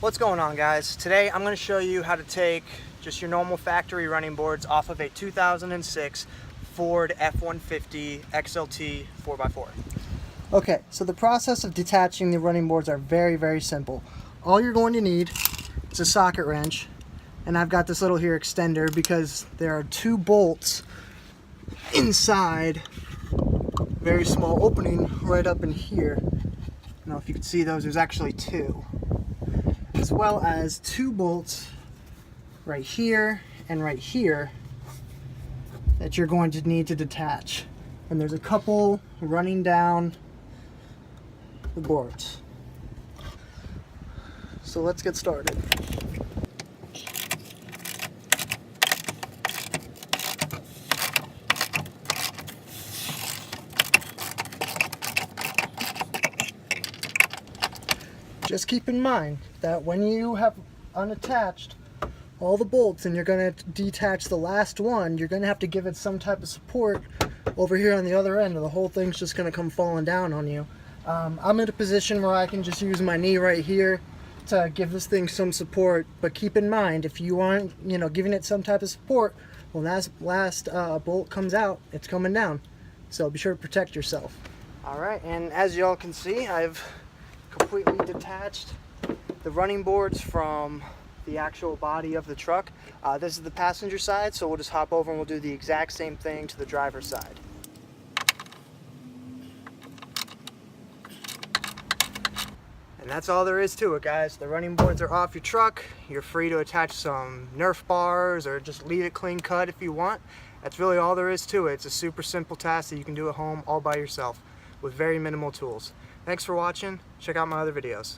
What's going on, guys? Today I'm going to show you how to take just your normal factory running boards off of a 2006 Ford F-150 XLT 4x4. Okay, so the process of detaching the running boards are very simple. All you're going to need is a socket wrench, and I've got this little here extender because there are two bolts inside, very small opening right up in here. I don't know if you can see those, there's actually two. As well as two bolts right here and right here that you're going to need to detach. And there's a couple running down the boards. So let's get started. Just keep in mind that when you have unattached all the bolts and you're going to detach the last one, you're going to have to give it some type of support over here on the other end, or the whole thing's just going to come falling down on you. I'm in a position where I can just use my knee right here to give this thing some support, but keep in mind, if you aren't, giving it some type of support, when that last bolt comes out, it's coming down. So be sure to protect yourself. Alright, and as y'all can see, I've completely detached the running boards from the actual body of the truck. This is the passenger side, so we'll just hop over and we'll do the exact same thing to the driver's side. And that's all there is to it, guys. The running boards are off your truck. You're free to attach some Nerf bars or just leave it clean cut if you want. That's really all there is to it. It's a super simple task that you can do at home all by yourself with very minimal tools. Thanks for watching. Check out my other videos.